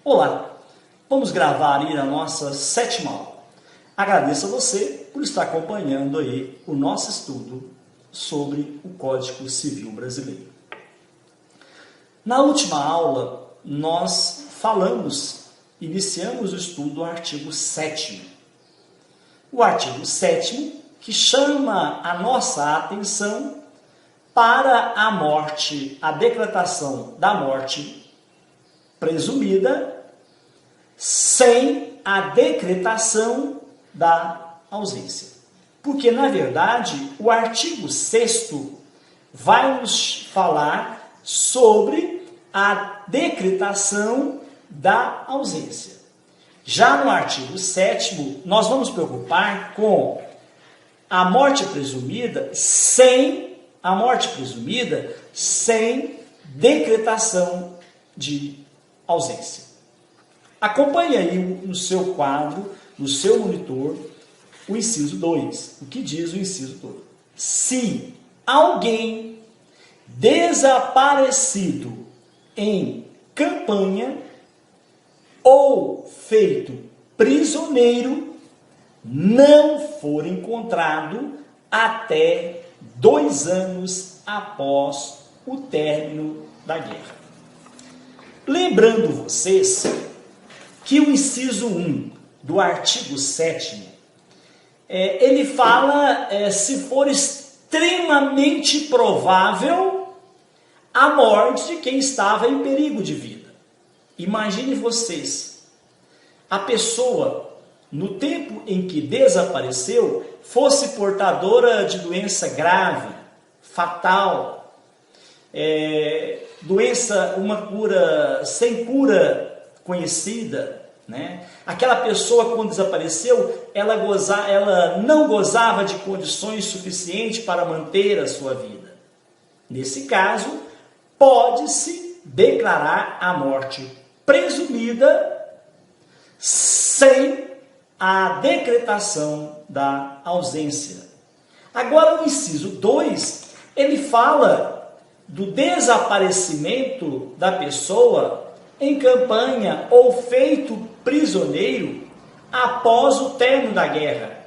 Olá, vamos gravar aí a nossa 7ª aula. Agradeço a você por estar acompanhando aí o nosso estudo sobre o Código Civil Brasileiro. Na última aula, nós iniciamos o estudo do artigo 7º. O artigo 7º que chama a nossa atenção para a decretação da morte presumida sem a decretação da ausência. Porque, na verdade, o artigo 6º vai nos falar sobre a decretação da ausência. Já no artigo 7º, nós vamos preocupar com a morte presumida sem decretação de ausência. Acompanhe aí no seu quadro, no seu monitor, o inciso 2. O que diz o inciso 2? Se alguém desaparecido em campanha ou feito prisioneiro não for encontrado até 2 anos após o término da guerra. Lembrando vocês que o inciso 1 do artigo 7º, ele fala se for extremamente provável a morte de quem estava em perigo de vida. Imagine vocês, a pessoa, no tempo em que desapareceu, fosse portadora de doença grave, fatal, uma cura sem cura conhecida, né? Aquela pessoa, quando desapareceu, ela não gozava de condições suficientes para manter a sua vida. Nesse caso, pode-se declarar a morte presumida sem a decretação da ausência. Agora, o inciso 2, ele fala do desaparecimento da pessoa em campanha ou feito prisioneiro após o término da guerra.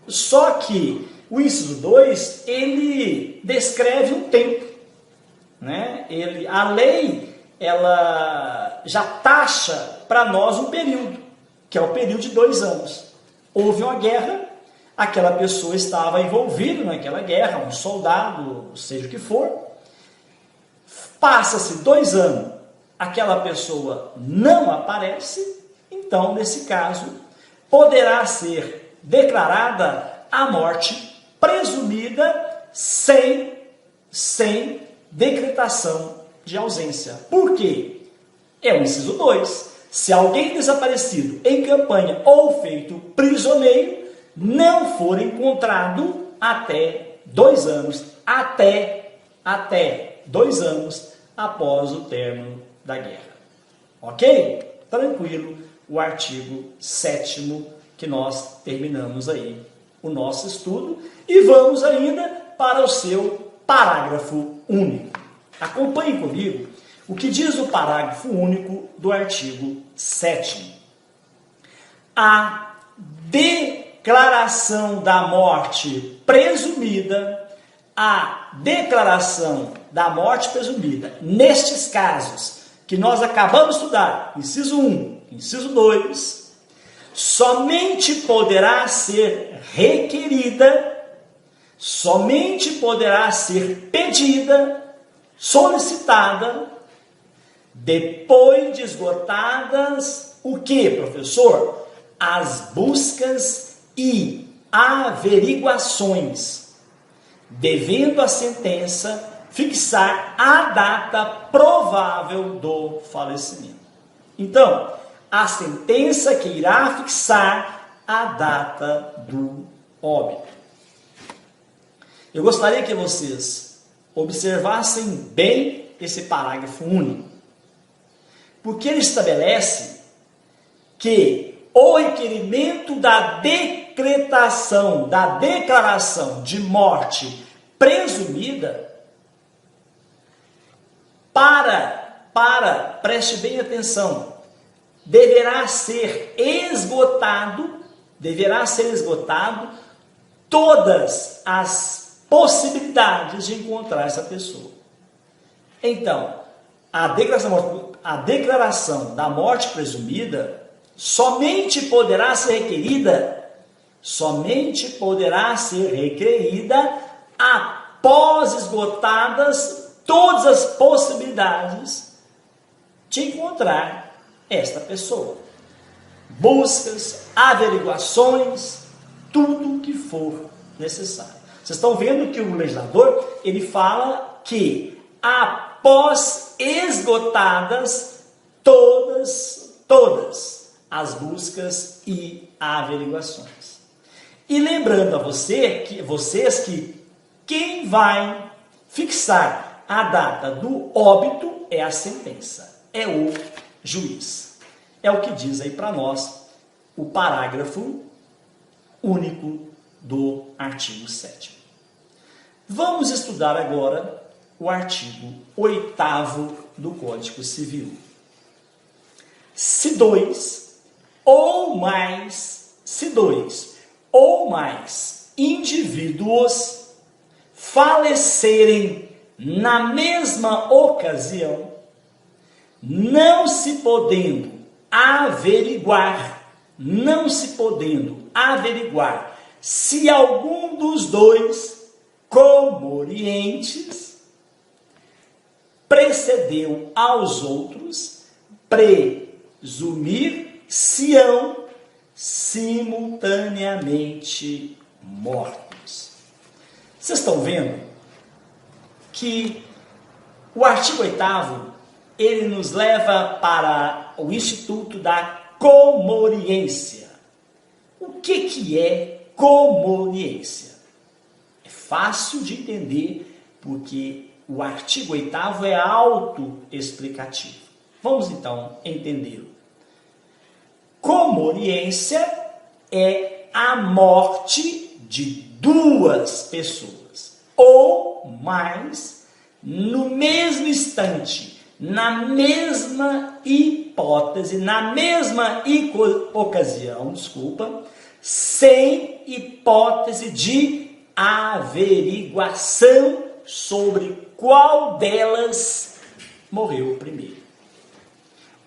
Só que o inciso 2, ele descreve um tempo, né? A lei, ela já taxa para nós um período, que é o período de 2 anos. Houve uma guerra, aquela pessoa estava envolvida naquela guerra, um soldado, seja o que for, passa-se 2 anos, aquela pessoa não aparece, então, nesse caso, poderá ser declarada a morte presumida sem decretação de ausência. Por quê? É o inciso 2. Se alguém desaparecido em campanha ou feito prisioneiro não for encontrado até 2 anos, até 2 anos após o término da guerra. Ok? Tranquilo, o artigo 7º que nós terminamos aí o nosso estudo e vamos ainda para o seu parágrafo único. Acompanhe comigo o que diz o parágrafo único do artigo 7º. A declaração da morte presumida, nestes casos que nós acabamos de estudar, inciso 1, inciso 2, somente poderá ser requerida, somente poderá ser pedida, solicitada, depois de esgotadas o que, professor? As buscas e averiguações, devendo a sentença fixar a data provável do falecimento. Então, a sentença que irá fixar a data do óbito. Eu gostaria que vocês observassem bem esse parágrafo único, porque ele estabelece que o requerimento da decretação, da declaração de morte presumida, preste bem atenção, deverá ser esgotado todas as possibilidades de encontrar essa pessoa. Então, a declaração da morte presumida somente poderá ser requerida após esgotadas todas as possibilidades de encontrar esta pessoa. Buscas, averiguações, tudo o que for necessário. Vocês estão vendo que o legislador, ele fala que após esgotadas todas as buscas e averiguações. E lembrando a vocês que quem vai fixar a data do óbito é a sentença, é o juiz. É o que diz aí para nós o parágrafo único do artigo 7º. Vamos estudar agora o artigo 8º do Código Civil. Se dois ou mais indivíduos falecerem na mesma ocasião, não se podendo averiguar se algum dos dois comorientes precedeu aos outros, presumir-se-ão simultaneamente mortos. Vocês estão vendo que o artigo 8º, ele nos leva para o Instituto da Comoriência. O que é comoriência? É fácil de entender, porque o artigo 8º é autoexplicativo. Vamos então entendê-lo. Comoriência é a morte de duas pessoas ou mais no mesmo instante, na mesma hipótese, na mesma ocasião, sem hipótese de averiguação sobre qual delas morreu primeiro.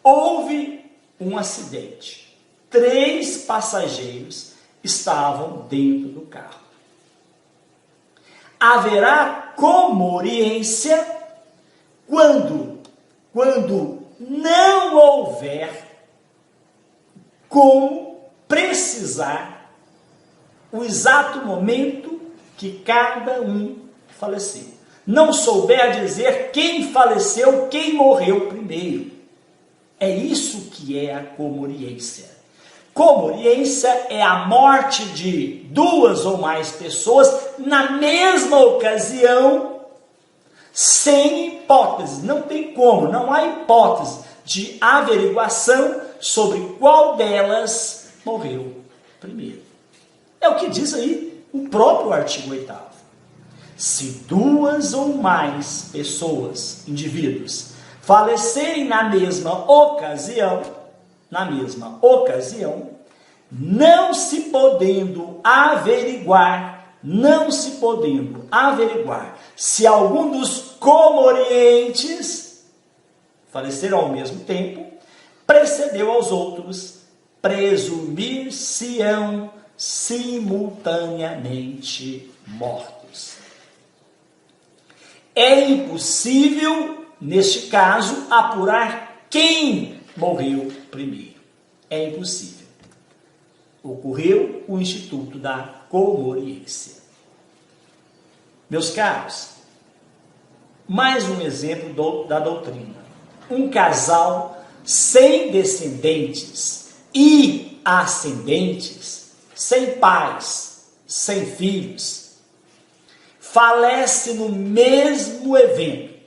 Houve um acidente. 3 passageiros estavam dentro do carro. Haverá comoriência quando não houver como precisar o exato momento que cada um faleceu. Não souber dizer quem faleceu, quem morreu primeiro. É isso que é a comoriência. Comoriência é a morte de 2 ou mais pessoas na mesma ocasião, sem hipótese. Não tem como, não há hipótese de averiguação sobre qual delas morreu primeiro. É o que diz aí o próprio artigo 8º. Se 2 ou mais pessoas, indivíduos, falecerem na mesma ocasião, não se podendo averiguar se algum dos comorientes faleceram ao mesmo tempo, precedeu aos outros, presumir-se-ão simultaneamente mortos. É impossível, neste caso, apurar quem morreu primeiro. É impossível. Ocorreu o Instituto da Comoriência. Meus caros, mais um exemplo da doutrina. Um casal sem descendentes e ascendentes, sem pais, sem filhos, falece no mesmo evento,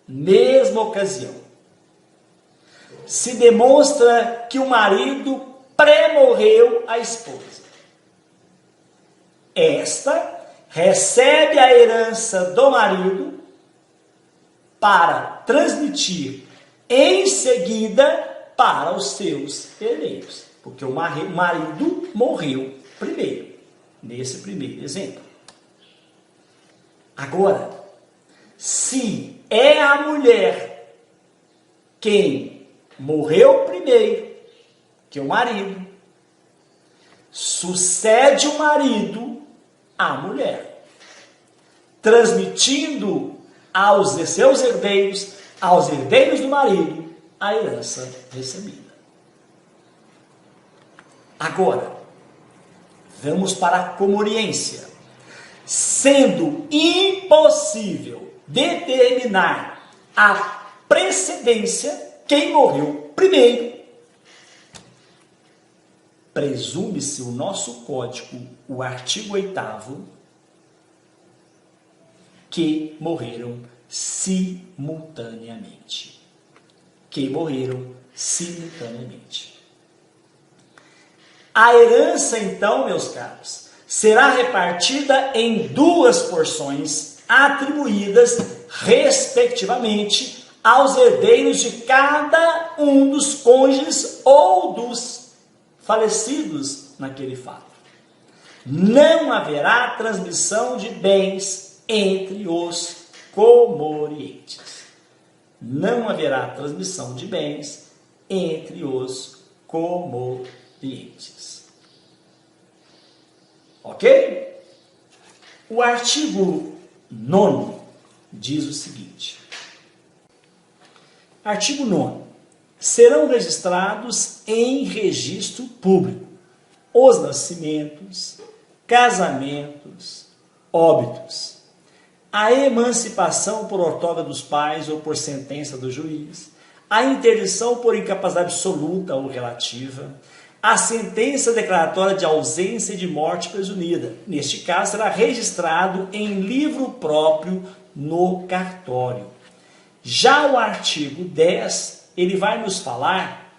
mesma ocasião. Se demonstra que o marido pré-morreu a esposa. Esta recebe a herança do marido para transmitir em seguida para os seus herdeiros, porque o marido morreu primeiro, nesse primeiro exemplo. Agora, se é a mulher quem morreu primeiro, que o marido, sucede o marido à mulher, transmitindo aos seus herdeiros, aos herdeiros do marido, a herança recebida. Agora, vamos para a comoriência. Sendo impossível determinar a precedência, quem morreu primeiro, presume-se o nosso código, o artigo 8º, que morreram simultaneamente. Que morreram simultaneamente. A herança, então, meus caros, será repartida em 2 porções, atribuídas, respectivamente, aos herdeiros de cada um dos cônjuges ou dos falecidos naquele fato. Não haverá transmissão de bens entre os comorientes. Não haverá transmissão de bens entre os comorientes. Ok? O artigo 9º diz o seguinte. Artigo 9º. Serão registrados em registro público os nascimentos, casamentos, óbitos, a emancipação por outorga dos pais ou por sentença do juiz, a interdição por incapacidade absoluta ou relativa, a sentença declaratória de ausência e de morte presumida. Neste caso, será registrado em livro próprio no cartório. Já o artigo 10, ele vai nos falar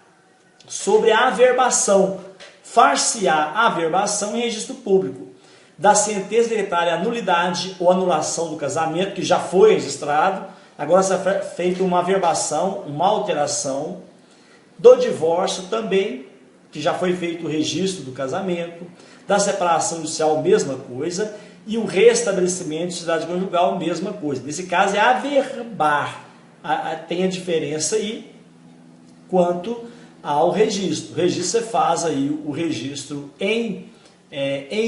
sobre a averbação, far-se-á a averbação em registro público, da sentença decretária a nulidade ou anulação do casamento, que já foi registrado, agora será feita uma averbação, uma alteração, do divórcio também, que já foi feito o registro do casamento, da separação judicial, mesma coisa, e o restabelecimento de sociedade conjugal, mesma coisa. Nesse caso é averbar, tem a diferença aí quanto ao registro. O registro você faz aí o registro em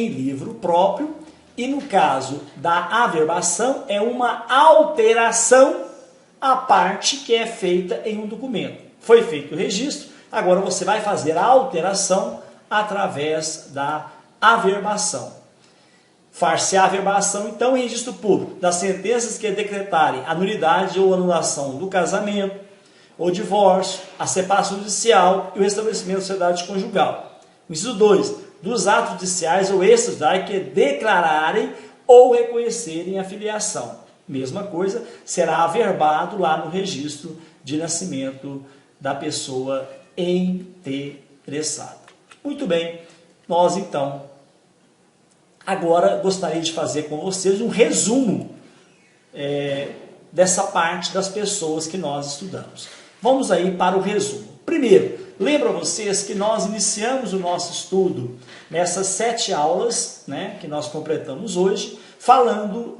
livro próprio, e no caso da averbação é uma alteração à parte que é feita em um documento. Foi feito o registro, agora você vai fazer a alteração através da averbação. Far-se a averbação, então, em registro público, das sentenças que decretarem a nulidade ou anulação do casamento, o divórcio, a separação judicial e o restabelecimento da sociedade conjugal. Inciso 2. Dos atos judiciais ou extrajudiciais que declararem ou reconhecerem a filiação. Mesma coisa, será averbado lá no registro de nascimento da pessoa interessada. Muito bem, nós então, agora gostaria de fazer com vocês um resumo dessa parte das pessoas que nós estudamos. Vamos aí para o resumo. Primeiro, lembro a vocês que nós iniciamos o nosso estudo nessas 7 aulas, né, que nós completamos hoje, falando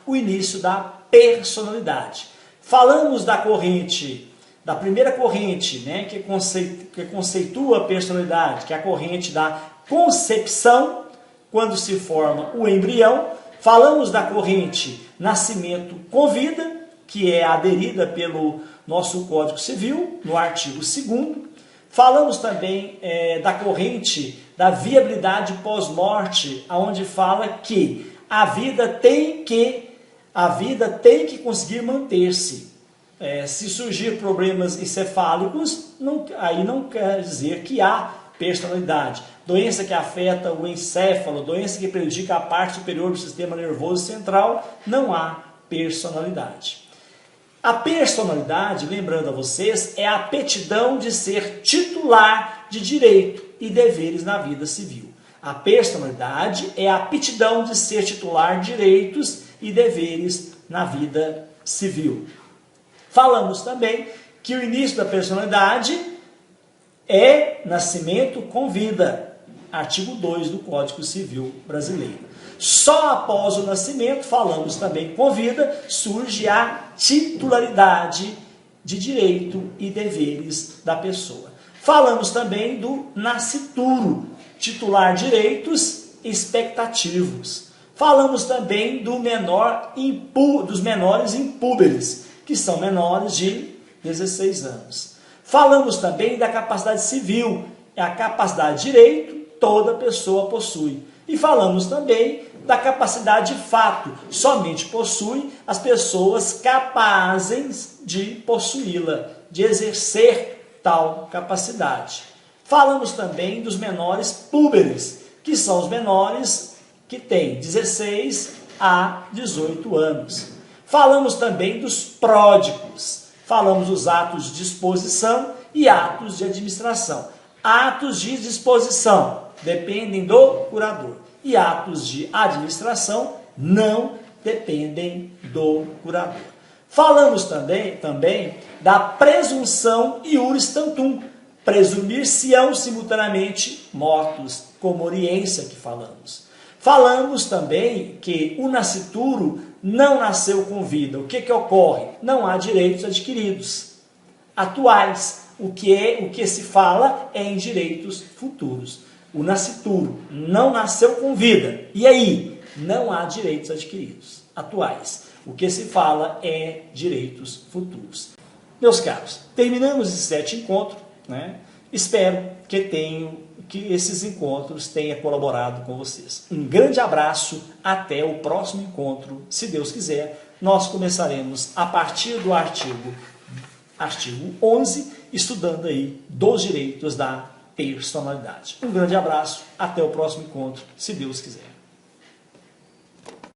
o início da personalidade. Falamos da corrente, da primeira corrente, né, que conceitua a personalidade, que é a corrente da concepção, quando se forma o embrião. Falamos da corrente nascimento com vida, que é aderida pelo nosso Código Civil, no artigo 2º. Falamos também da corrente da viabilidade pós-morte, onde fala que a vida tem que conseguir manter-se. Se surgir problemas encefálicos, aí não quer dizer que há personalidade. Doença que afeta o encéfalo, doença que prejudica a parte superior do sistema nervoso central, não há personalidade. A personalidade, lembrando a vocês, é a aptidão de ser titular de direito e deveres na vida civil. A personalidade é a aptidão de ser titular de direitos e deveres na vida civil. Falamos também que o início da personalidade é nascimento com vida. Artigo 2 do Código Civil Brasileiro. Só após o nascimento, falamos também com vida, surge a titularidade de direito e deveres da pessoa. Falamos também do nascituro, titular direitos expectativos. Falamos também dos menores impúberes, que são menores de 16 anos. Falamos também da capacidade civil, é a capacidade de direito, toda pessoa possui. E falamos também da capacidade de fato, somente possui as pessoas capazes de possuí-la, de exercer tal capacidade. Falamos também dos menores púberes, que são os menores que têm 16 a 18 anos. Falamos também dos pródigos. Falamos dos atos de disposição e atos de administração. Atos de disposição dependem do curador e atos de administração não dependem do curador. Falamos também da presunção iuris tantum, presumir-se-ão simultaneamente mortos, como oriência que falamos. Falamos também que o nascituro não nasceu com vida. O que ocorre? Não há direitos adquiridos atuais. O que se fala é em direitos futuros. O nascituro não nasceu com vida. E aí? Não há direitos adquiridos atuais. O que se fala é direitos futuros. Meus caros, terminamos esse 7 encontro, né? Espero que esses encontros tenham colaborado com vocês. Um grande abraço, até o próximo encontro, se Deus quiser. Nós começaremos a partir do artigo 11, estudando aí dos direitos da personalidade. Um grande abraço, até o próximo encontro, se Deus quiser.